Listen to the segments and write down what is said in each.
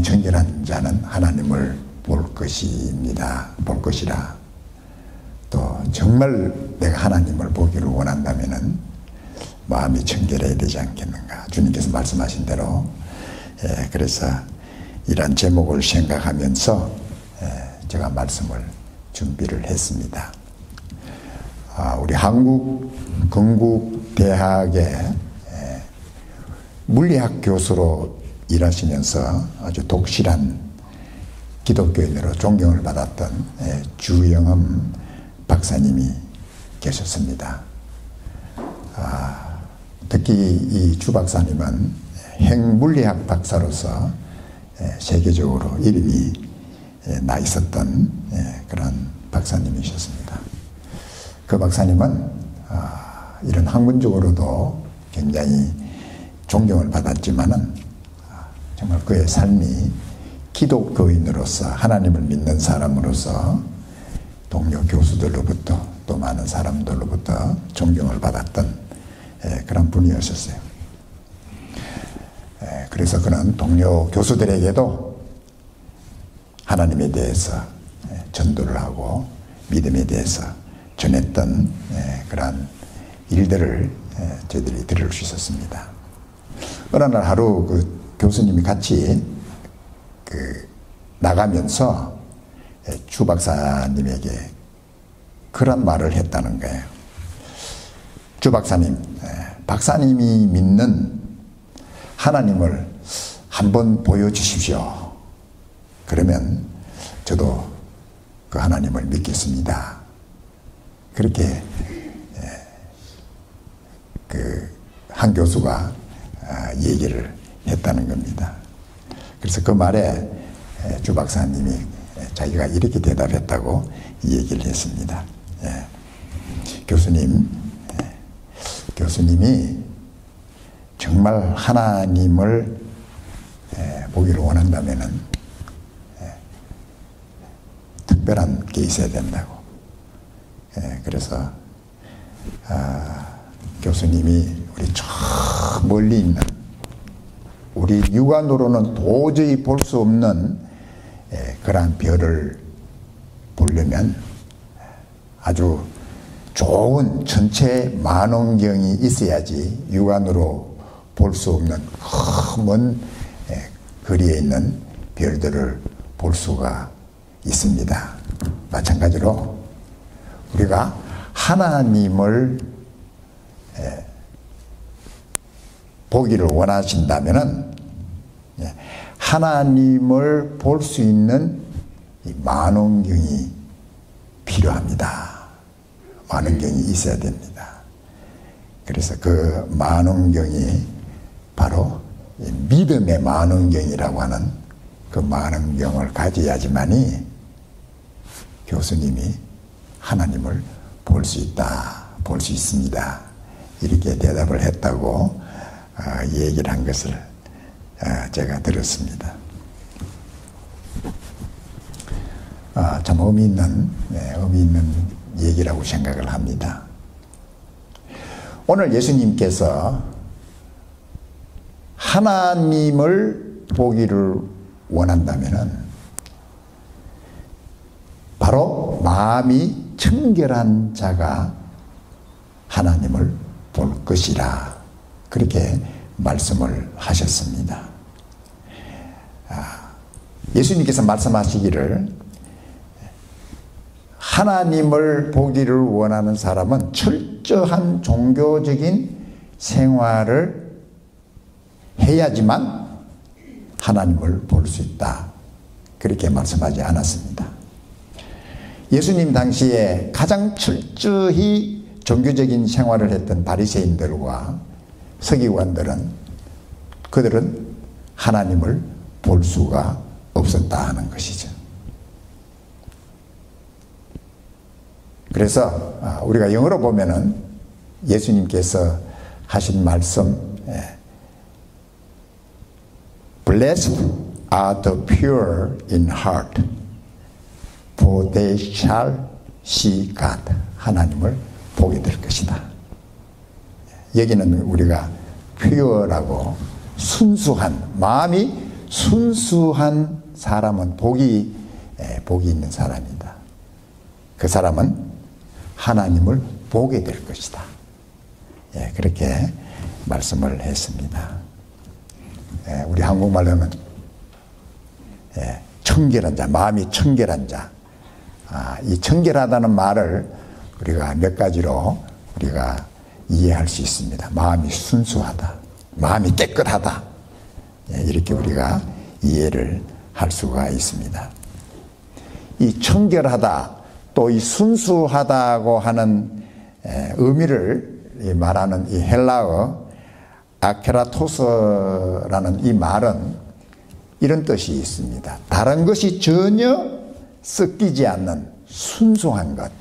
마음이 정결한 자는 하나님을 볼 것입니다. 볼 것이라. 또 정말 내가 하나님을 보기를 원한다면은 마음이 정결해야 되지 않겠는가. 주님께서 말씀하신 대로. 그래서 이런 제목을 생각하면서 제가 말씀을 준비를 했습니다. 우리 한국 건국대학의 물리학 교수로 일하시면서 아주 독실한 기독교인으로 존경을 받았던 주영흠 박사님이 계셨습니다. 특히 이 주 박사님은 핵물리학 박사로서 세계적으로 이름이 나 있었던 그런 박사님이셨습니다. 그 박사님은 이런 학문적으로도 굉장히 존경을 받았지만은 정말 그의 삶이 기독교인으로서 하나님을 믿는 사람으로서 동료 교수들로부터 또 많은 사람들로부터 존경을 받았던 그런 분이었었어요. 그래서 그는 동료 교수들에게도 하나님에 대해서 전도를 하고 믿음에 대해서 전했던 그런 일들을 저희들이 들을 수 있었습니다. 어느 날 하루 그 교수님이 같이 나가면서 주 박사님에게 그런 말을 했다는 거예요. 주 박사님, 박사님이 믿는 하나님을 한번 보여주십시오. 그러면 저도 그 하나님을 믿겠습니다. 그렇게 한 교수가 얘기를 했다는 겁니다. 그래서 그 말에 주 박사님이 자기가 이렇게 대답했다고 얘기를 했습니다. 교수님이 정말 하나님을 보기를 원한다면은 특별한 게 있어야 된다고. 그래서 교수님이 우리 저 멀리 있는 우리 육안으로는 도저히 볼 수 없는 그러한 별을 보려면 아주 좋은 전체 만원경이 있어야지 육안으로 볼 수 없는 먼 거리에 있는 별들을 볼 수가 있습니다. 마찬가지로 우리가 하나님을 보기를 원하신다면은 하나님을 볼 수 있는 이 만원경이 필요합니다. 만원경이 있어야 됩니다. 그래서 그 만원경이 바로 믿음의 만원경이라고 하는 그 만원경을 가져야지만이 교수님이 하나님을 볼 수 있다, 볼 수 있습니다. 이렇게 대답을 했다고 얘기를 한 것을 제가 들었습니다. 참 의미 있는 얘기라고 생각을 합니다. 오늘 예수님께서 하나님을 보기를 원한다면은 바로 마음이 청결한 자가 하나님을 볼 것이라 그렇게 말씀을 하셨습니다. 예수님께서 말씀하시기를 하나님을 보기를 원하는 사람은 철저한 종교적인 생활을 해야지만 하나님을 볼 수 있다. 그렇게 말씀하지 않았습니다. 예수님 당시에 가장 철저히 종교적인 생활을 했던 바리새인들과 서기관들은 그들은 하나님을 볼 수가 없었다 하는 것이죠. 그래서 우리가 영어로 보면은 예수님께서 하신 말씀 Blessed are the pure in heart, for they shall see God. 하나님을 보게 될 것이다. 여기는 우리가 pure라고 순수한, 마음이 순수한 사람은 복이 있는 사람이다. 그 사람은 하나님을 보게 될 것이다. 그렇게 말씀을 했습니다. 우리 한국말로는 청결한 자, 마음이 청결한 자. 이 청결하다는 말을 우리가 몇 가지로 우리가 이해할 수 있습니다. 마음이 순수하다, 마음이 깨끗하다. 이렇게 우리가 이해를 할 수가 있습니다. 이 청결하다, 또 이 순수하다고 하는 의미를 말하는 이 헬라어 아케라토스라는 이 말은 이런 뜻이 있습니다. 다른 것이 전혀 섞이지 않는 순수한 것,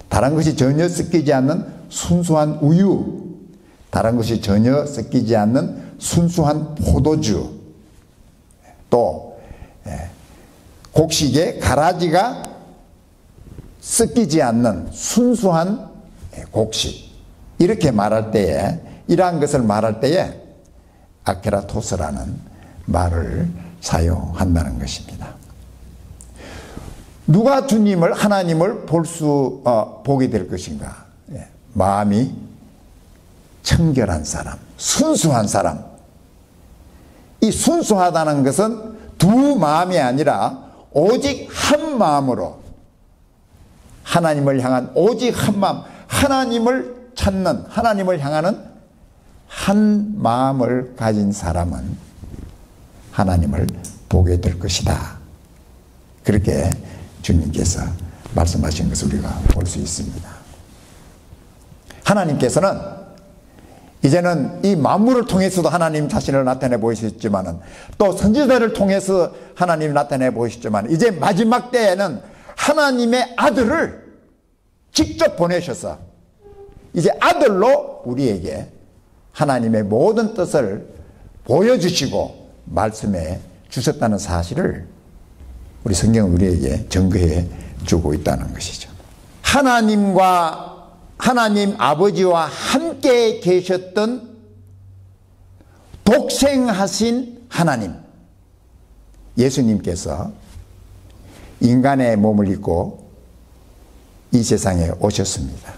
다른 것이 전혀 섞이지 않는 순수한 우유, 다른 것이 전혀 섞이지 않는 순수한 포도주, 또 곡식에 가라지가 섞이지 않는 순수한 곡식, 이렇게 말할 때에, 이러한 것을 말할 때에 아케라토스라는 말을 사용한다는 것입니다. 누가 주님을, 하나님을 보게 될 것인가? 마음이 청결한 사람, 순수한 사람. 이 순수하다는 것은 두 마음이 아니라 오직 한 마음으로 하나님을 향한 오직 한 마음, 하나님을 찾는, 하나님을 향하는 한 마음을 가진 사람은 하나님을 보게 될 것이다. 그렇게 주님께서 말씀하신 것을 우리가 볼 수 있습니다. 하나님께서는 이제는 이 만물을 통해서도 하나님 자신을 나타내 보이셨지만은, 또 선지자를 통해서 하나님 나타내 보이셨지만, 이제 마지막 때에는 하나님의 아들을 직접 보내셔서 이제 아들로 우리에게 하나님의 모든 뜻을 보여주시고 말씀해 주셨다는 사실을 우리 성경은 우리에게 증거해 주고 있다는 것이죠. 하나님 아버지와 함께 계셨던 독생하신 하나님, 예수님께서 인간의 몸을 입고 이 세상에 오셨습니다.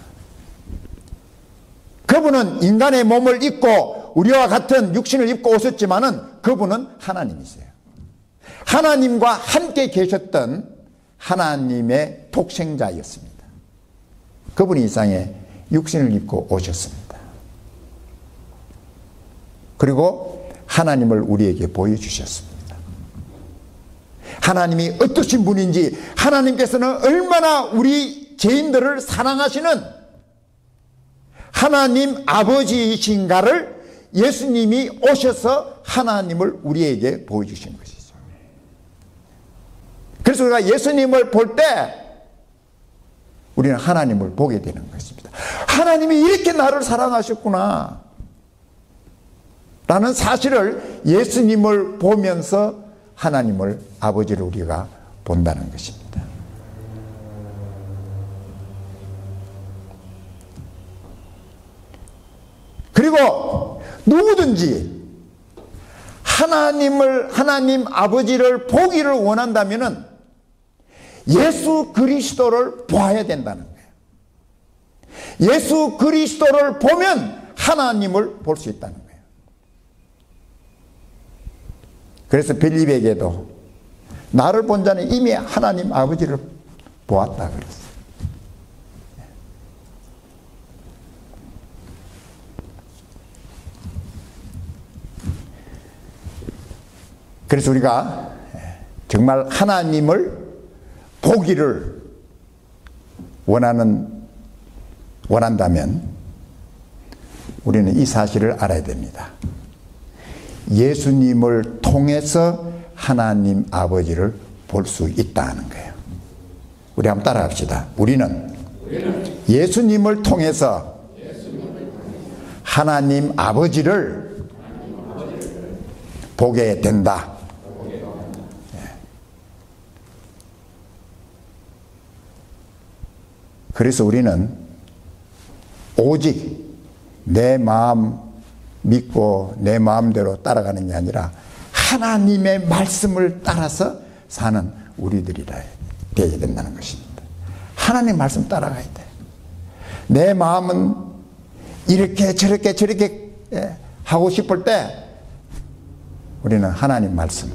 그분은 인간의 몸을 입고 우리와 같은 육신을 입고 오셨지만은 그분은 하나님이세요. 하나님과 함께 계셨던 하나님의 독생자였습니다. 그분이 이 세상에 육신을 입고 오셨습니다. 그리고 하나님을 우리에게 보여주셨습니다. 하나님이 어떠신 분인지, 하나님께서는 얼마나 우리 죄인들을 사랑하시는 하나님 아버지이신가를 예수님이 오셔서 하나님을 우리에게 보여주신 것이죠. 그래서 우리가 예수님을 볼 때 우리는 하나님을 보게 되는 것입니다. 하나님이 이렇게 나를 사랑하셨구나 라는 사실을 예수님을 보면서 하나님을, 아버지를 우리가 본다는 것입니다. 그리고 누구든지 하나님 아버지를 보기를 원한다면은 예수 그리스도를 보아야 된다는 거예요. 예수 그리스도를 보면 하나님을 볼 수 있다는 거예요. 그래서 빌립에게도 나를 본 자는 이미 하나님 아버지를 보았다 그랬어요. 그래서 우리가 정말 하나님을 보기를 원한다면 우리는 이 사실을 알아야 됩니다. 예수님을 통해서 하나님 아버지를 볼 수 있다는 거예요. 우리 한번 따라합시다. 우리는 예수님을 통해서 하나님 아버지를 보게 된다. 그래서 우리는 오직 내 마음 믿고 내 마음대로 따라가는 게 아니라 하나님의 말씀을 따라서 사는 우리들이라 되어야 된다는 것입니다. 하나님의 말씀 따라가야 돼. 내 마음은 이렇게 저렇게 하고 싶을 때 우리는 하나님 말씀을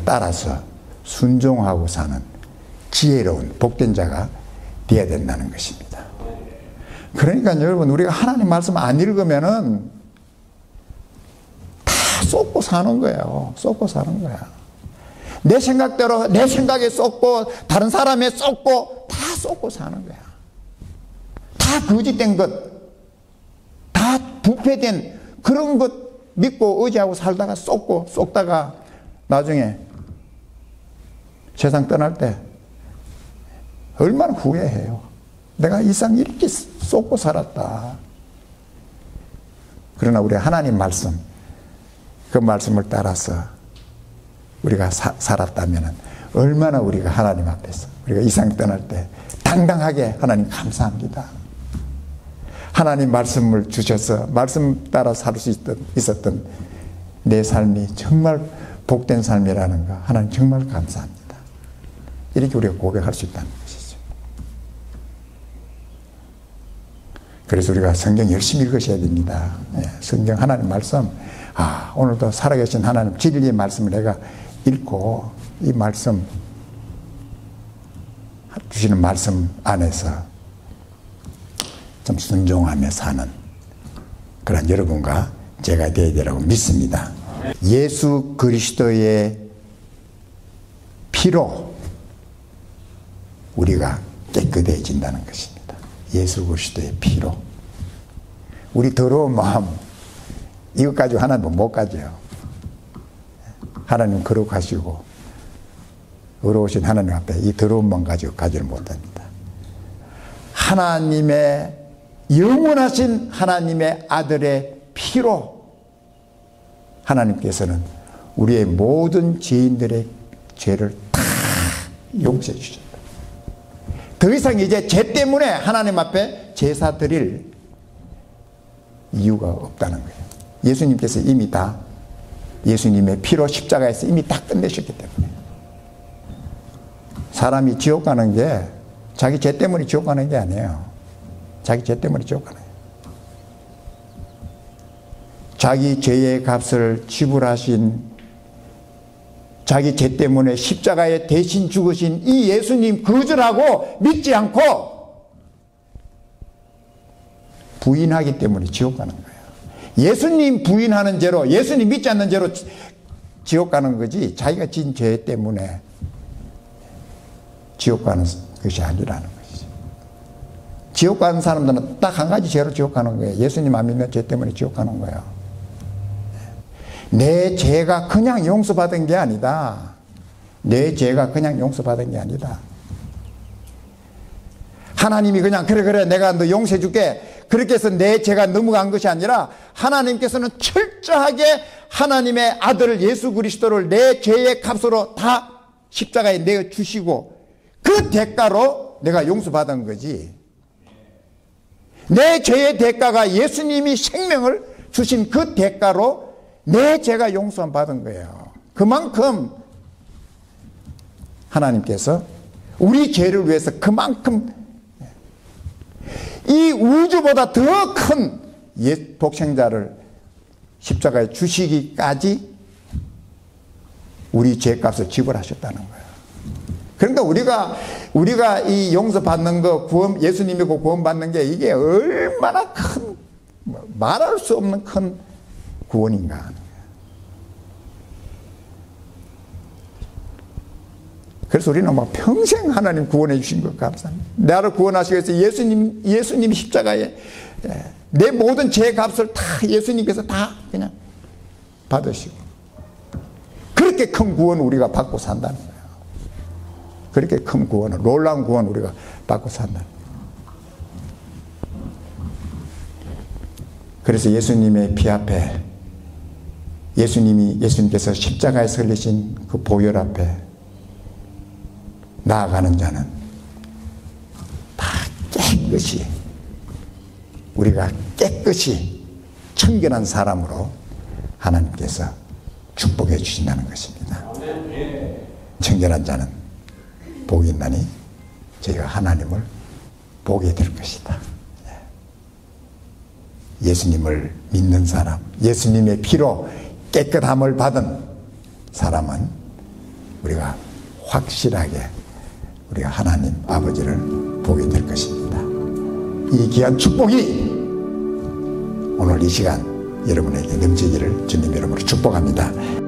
따라서 순종하고 사는 지혜로운 복된 자가 되어야 된다는 것입니다. 그러니까 여러분, 우리가 하나님 말씀 안 읽으면은 다 쏟고 사는 거예요. 쏟고 사는 거야. 내 생각대로, 내 생각에 쏟고 다른 사람에 쏟고 다 쏟고 사는 거야. 다 거짓된 것, 다 부패된 그런 것 믿고 의지하고 살다가 쏟다가 나중에 세상 떠날 때 얼마나 후회해요. 내가 이상 이렇게 쏟고 살았다. 그러나 우리 하나님 말씀, 그 말씀을 따라서 우리가 살았다면 얼마나 우리가 하나님 앞에서 우리가 이상 떠날 때 당당하게 하나님 감사합니다. 하나님 말씀을 주셔서 말씀 따라 살 수 있었던 내 삶이 정말 복된 삶이라는 거 하나님 정말 감사합니다. 이렇게 우리가 고백할 수 있다는 것이죠. 그래서 우리가 성경 열심히 읽으셔야 됩니다. 성경 하나님 말씀, 오늘도 살아계신 하나님 진리의 말씀을 내가 읽고 이 말씀 주시는 말씀 안에서 좀 순종하며 사는 그런 여러분과 제가 되어야 되라고 믿습니다. 예수 그리스도의 피로 우리가 깨끗해진다는 것입니다. 예수 그리스도의 피로. 우리 더러운 마음, 이것 가지고 하나님 못 가져요. 하나님 거룩하시고 의로우신 하나님 앞에 이 더러운 마음 가지고 가지를 못합니다. 하나님의 영원하신 하나님의 아들의 피로 하나님께서는 우리의 모든 죄인들의 죄를 다 용서해 주셨다. 더 이상 이제 죄 때문에 하나님 앞에 제사 드릴 이유가 없다는 거예요. 예수님께서 이미 다 예수님의 피로 십자가에서 이미 다 끝내셨기 때문에 사람이 지옥 가는 게 자기 죄 때문에 지옥 가는 게 아니에요. 자기 죄 때문에 지옥 가는 거예요. 자기 죄의 값을 지불하신, 자기 죄 때문에 십자가에 대신 죽으신 이 예수님 거절하고 믿지 않고 부인하기 때문에 지옥 가는 거예요. 예수님 부인하는 죄로, 예수님 믿지 않는 죄로 지옥 가는 거지 자기가 진 죄 때문에 지옥 가는 것이 아니라는 것이죠. 지옥 가는 사람들은 딱 한 가지 죄로 지옥 가는 거예요. 예수님 안 믿는 죄 때문에 지옥 가는 거예요. 내 죄가 그냥 용서받은 게 아니다. 내 죄가 그냥 용서받은 게 아니다. 하나님이 그냥 그래 내가 너 용서해 줄게 그렇게 해서 내 죄가 넘어간 것이 아니라 하나님께서는 철저하게 하나님의 아들 예수 그리스도를 내 죄의 값으로 다 십자가에 내어주시고 그 대가로 내가 용서받은 거지. 내 죄의 대가가 예수님이 생명을 주신 그 대가로 내 죄가 용서받은 거예요. 그만큼 하나님께서 우리 죄를 위해서 그만큼 이 우주보다 더 큰 독생자를 십자가에 주시기까지 우리 죄값을 지불하셨다는 거예요. 그러니까 우리가 이 용서받는 거, 구원, 예수님이고 구원받는 게 이게 얼마나 큰, 말할 수 없는 큰 구원인가 하는 거예요. 그래서 우리는 막 평생 하나님 구원해 주신 것 감사합니다. 나를 구원하시기 위해서 예수님 십자가에 내 모든 죄 값을 다 예수님께서 다 그냥 받으시고 그렇게 큰 구원을 우리가 받고 산다는 거예요. 그렇게 큰 구원을, 놀라운 구원을 우리가 받고 산다는 거예요. 그래서 예수님의 피 앞에 예수님께서 십자가에 흘리신 그 보혈 앞에 나아가는 자는 다 깨끗이 우리가 깨끗이 청결한 사람으로 하나님께서 축복해 주신다는 것입니다. 청결한 자는 복이 있나니 저희가 하나님을 보게 될 것이다. 예수님을 믿는 사람, 예수님의 피로 깨끗함을 받은 사람은 우리가 확실하게 우리가 하나님 아버지를 보게 될 것입니다. 이 귀한 축복이 오늘 이 시간 여러분에게 넘치기를 주님 이름으로 축복합니다.